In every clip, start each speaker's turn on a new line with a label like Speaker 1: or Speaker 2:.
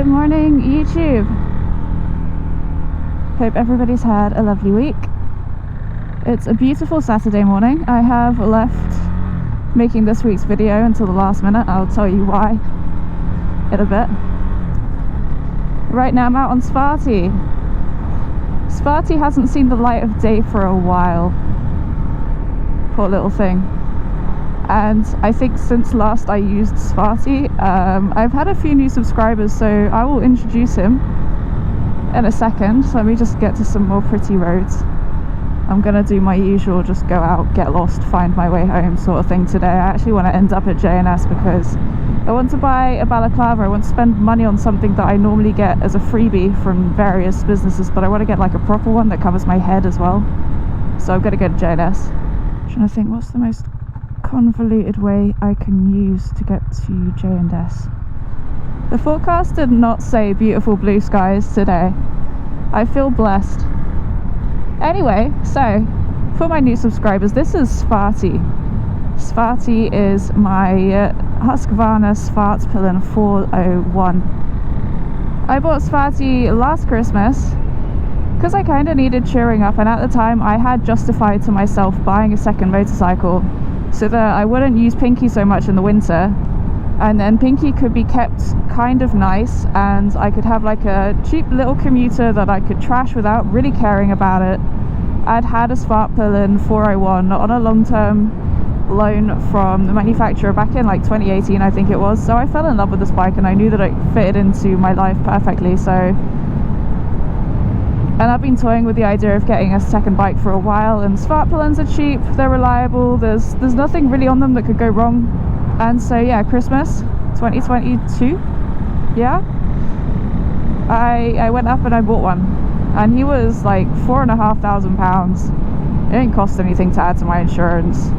Speaker 1: Good morning, YouTube. Hope everybody's had a lovely week. It's a beautiful Saturday morning. I have left making this week's video until the last minute. I'll tell you why in a bit. Right now I'm out on Sparty. Sparty hasn't seen the light of day for a while. Poor little thing. And I think since last I used Svarty, I've had a few new subscribers, so I will introduce him in a second. Let me just get to some more pretty roads. I'm gonna do my usual just go out, get lost, find my way home sort of thing today. I actually want to end up at J&S because I want to buy a balaclava. I want to spend money on something that I normally get as a freebie from various businesses, but I want to get like a proper one that covers my head as well. So I'm gonna go to J&S. Trying to think what's the most convoluted way I can use to get to J&S. The forecast did not say beautiful blue skies today. I feel blessed. Anyway, so for my new subscribers, this is Svarty. Svarty is my Husqvarna Svartpilen 401. I bought Svarty last Christmas because I kind of needed cheering up, and at the time I had justified to myself buying a second motorcycle so that I wouldn't use Pinky so much in the winter, and then Pinky could be kept kind of nice and I could have like a cheap little commuter that I could trash without really caring about it. I'd had a Svartpilen 401 on a long-term loan from the manufacturer back in like 2018 I think it was, so I fell in love with this bike and I knew that it fitted into my life perfectly. And I've been toying with the idea of getting a second bike for a while, and Svartpilens are cheap, they're reliable, there's nothing really on them that could go wrong. And so yeah, Christmas 2022, yeah, I went up and I bought one, and he was like £4,500. It didn't cost anything to add to my insurance.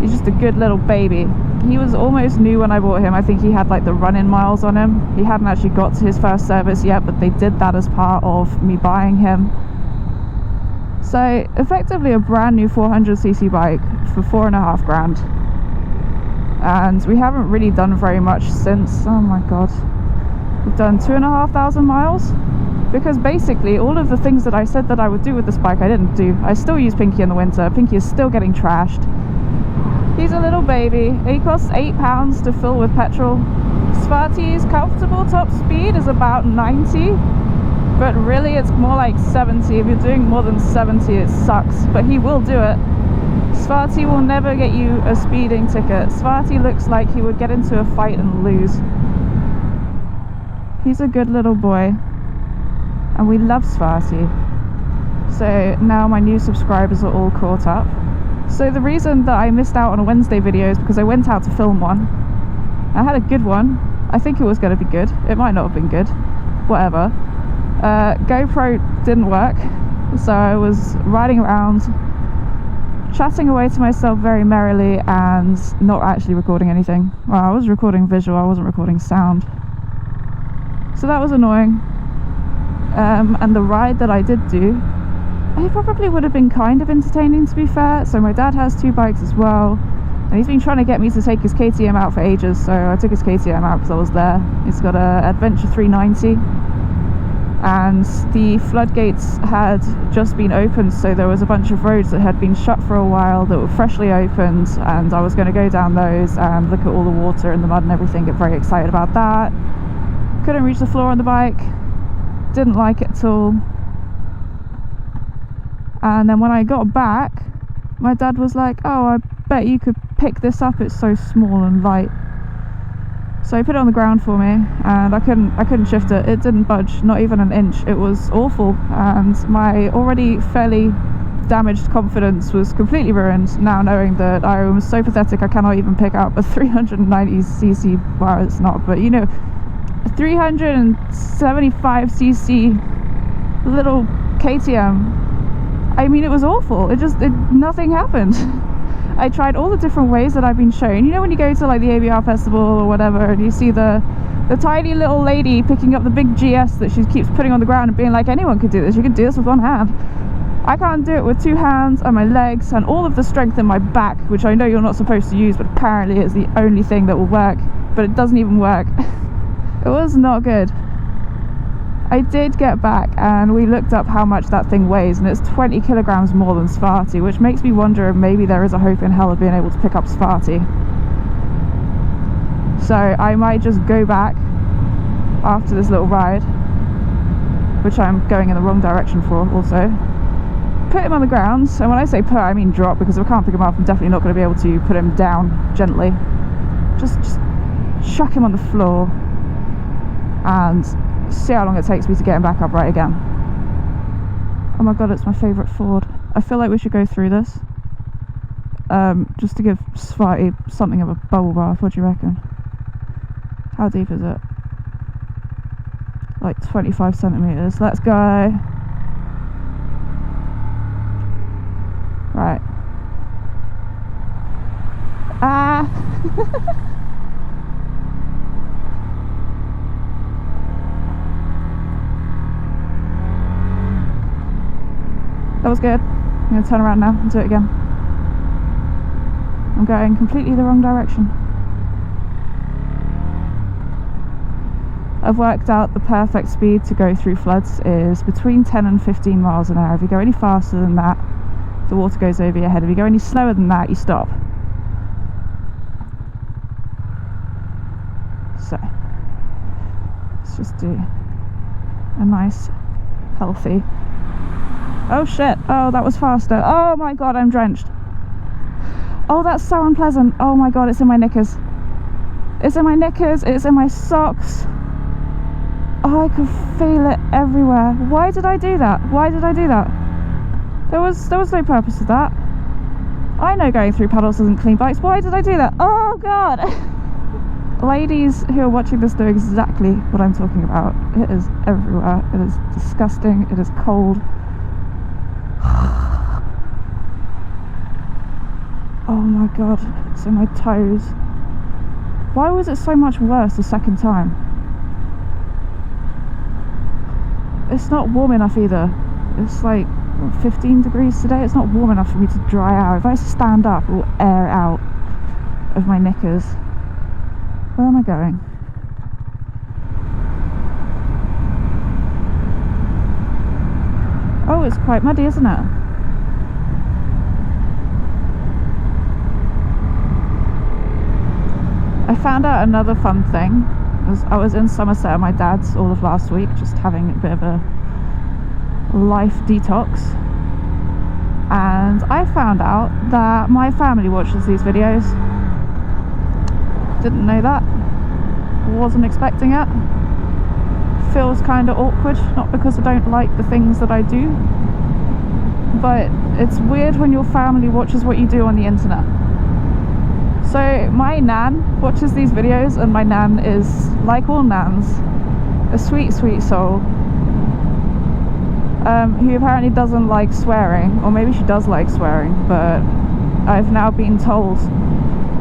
Speaker 1: He's just a good little baby. He was almost new when I bought him. I think he had like the run-in miles on him. He hadn't actually got to his first service yet, but they did that as part of me buying him. So effectively a brand new 400cc bike for £4,500. And we haven't really done very much since. Oh my god, we've done 2,500 miles, because basically all of the things that I said that I would do with this bike I didn't do. I still use Pinky in the winter. Pinky is still getting trashed. He's a little baby. He costs £8 to fill with petrol. Sparty's comfortable top speed is about 90, but really it's more like 70. If you're doing more than 70 it sucks, but he will do it. Svarty will never get you a speeding ticket. Svarty looks like he would get into a fight and lose. He's a good little boy and we love Svarty. So now my new subscribers are all caught up. So the reason that I missed out on a Wednesday video is because I went out to film one. I had a good one. I think it was going to be good. It might not have been good. Whatever. GoPro didn't work, so I was riding around, chatting away to myself very merrily and not actually recording anything. Well, I was recording visual, I wasn't recording sound. So that was annoying. And the ride that I did do, it probably would have been kind of entertaining, to be fair. So my dad has two bikes as well, and he's been trying to get me to take his KTM out for ages, so I took his KTM out because I was there. He's got a Adventure 390, and the floodgates had just been opened, so there was a bunch of roads that had been shut for a while that were freshly opened, and I was going to go down those and look at all the water and the mud and everything, get very excited about that. Couldn't reach the floor on the bike, didn't like it at all. And then when I got back, my dad was like, oh, I bet you could pick this up, it's so small and light. So he put it on the ground for me, and I couldn't shift it. It didn't budge, not even an inch. It was awful, and my already fairly damaged confidence was completely ruined now, knowing that I was so pathetic I cannot even pick up a 390cc, well it's not, but you know, a 375cc little KTM. I mean, it was awful. Nothing happened. I tried all the different ways that I've been shown. You know when you go to like the ABR festival or whatever, and you see the tiny little lady picking up the big GS that she keeps putting on the ground and being like, anyone could do this, you can do this with one hand. I can't do it with two hands and my legs and all of the strength in my back, which I know you're not supposed to use, but apparently it's the only thing that will work. But it doesn't even work. It was not good. I did get back and we looked up how much that thing weighs, and it's 20 kilograms more than Sparty, which makes me wonder if maybe there is a hope in hell of being able to pick up Svarty. So I might just go back after this little ride, which I'm going in the wrong direction for also, put him on the ground, and when I say put I mean drop, because if I can't pick him up I'm definitely not going to be able to put him down gently. Just chuck him on the floor and see how long it takes me to get him back up right again. Oh my god, it's my favourite ford. I feel like we should go through this just to give Svarty something of a bubble bath. What do you reckon? How deep is it? Like 25 centimetres. Let's go. Right. Ah! That was good. I'm going to turn around now and do it again. I'm going completely the wrong direction. I've worked out the perfect speed to go through floods is between 10 and 15 miles an hour. If you go any faster than that, the water goes over your head. If you go any slower than that, you stop. So, let's just do a nice, healthy... Oh shit, oh that was faster. Oh my god, I'm drenched. Oh, that's so unpleasant. Oh my god, it's in my knickers. It's in my knickers, it's in my socks. Oh, I could feel it everywhere. Why did I do that? Why did I do that? There was no purpose to that. I know going through puddles doesn't clean bikes. Why did I do that? Oh god. Ladies who are watching this know exactly what I'm talking about. It is everywhere. It is disgusting. It is cold. Oh my god, it's in my toes. Why was it so much worse the second time? It's not warm enough either. It's like 15 degrees today. It's not warm enough for me to dry out. If I stand up, it will air out of my knickers. Where am I going? Oh, it's quite muddy, isn't it? I found out another fun thing. I was in Somerset at my dad's all of last week, just having a bit of a life detox. And I found out that my family watches these videos. Didn't know that. Wasn't expecting it. Feels kind of awkward, not because I don't like the things that I do, but it's weird when your family watches what you do on the internet. So my nan watches these videos, and my nan is, like all nans, a sweet, sweet soul, who apparently doesn't like swearing, or maybe she does like swearing, but I've now been told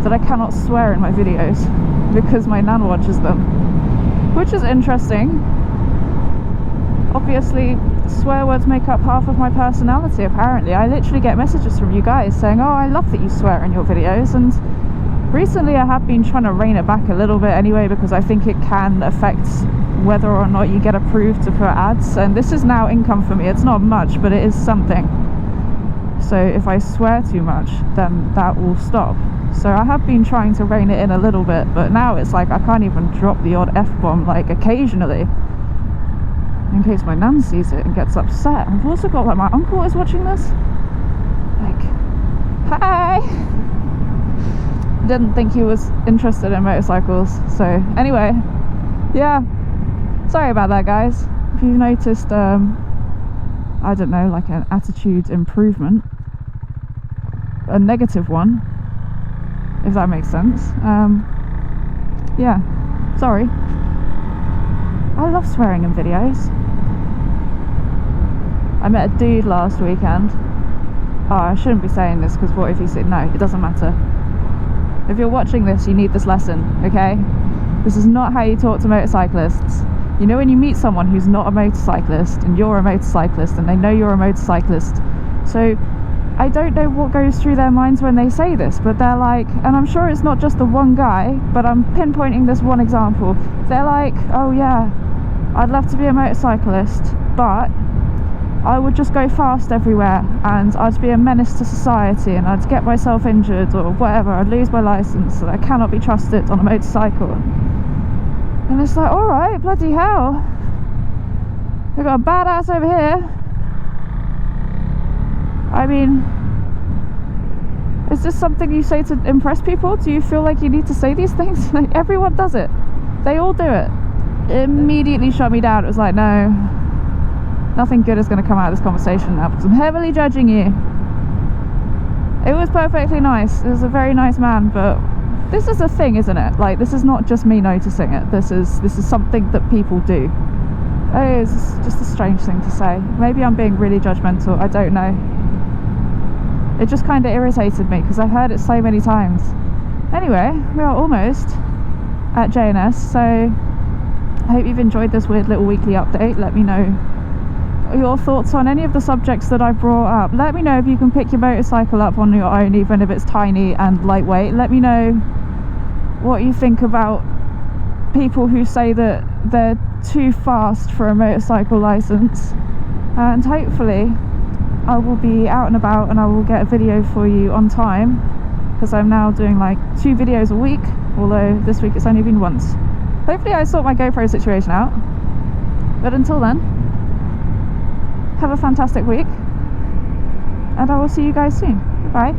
Speaker 1: that I cannot swear in my videos because my nan watches them, which is interesting. Obviously, swear words make up half of my personality, apparently. I literally get messages from you guys saying, oh, I love that you swear in your videos, and recently I have been trying to rein it back a little bit anyway, because I think it can affect whether or not you get approved to put ads, and this is now income for me. It's not much, but it is something. So if I swear too much, then that will stop. So I have been trying to rein it in a little bit, but now it's like I can't even drop the odd F-bomb, like occasionally, in case my nan sees it and gets upset. I've also got, like, my uncle is watching this. Like, hi! Didn't think he was interested in motorcycles. So anyway, yeah, sorry about that, guys. If you've noticed, I don't know, like an attitude improvement, a negative one, if that makes sense. Yeah, sorry. I love swearing in videos. I met a dude last weekend. Oh, I shouldn't be saying this, because what if he said no? It doesn't matter. If you're watching this, you need this lesson, okay? This is not how you talk to motorcyclists. You know when you meet someone who's not a motorcyclist and you're a motorcyclist and they know you're a motorcyclist, so I don't know what goes through their minds when they say this, but they're like, and I'm sure it's not just the one guy, but I'm pinpointing this one example. They're like, oh yeah, I'd love to be a motorcyclist, but I would just go fast everywhere and I'd be a menace to society and I'd get myself injured or whatever. I'd lose my license and I cannot be trusted on a motorcycle. And it's like, alright, bloody hell, we've got a badass over here. I mean, is this something you say to impress people? Do you feel like you need to say these things? Like, everyone does it. They all do it. It immediately shut me down. It was like, no, nothing good is going to come out of this conversation now because I'm heavily judging you. It was perfectly nice. It was a very nice man, but this is a thing, isn't it? Like, this is not just me noticing it. This is something that people do. It's just a strange thing to say. Maybe I'm being really judgmental. I don't know. It just kind of irritated me because I've heard it so many times. Anyway, we are almost at JNS, so I hope you've enjoyed this weird little weekly update. Let me know your thoughts on any of the subjects that I brought up. Let me know if you can pick your motorcycle up on your own, even if it's tiny and lightweight. Let me know what you think about people who say that they're too fast for a motorcycle license, and hopefully I will be out and about and I will get a video for you on time, because I'm now doing like 2 videos a week, although this week it's only been once. Hopefully I sort my GoPro situation out, but until then, have a fantastic week and I will see you guys soon. Goodbye.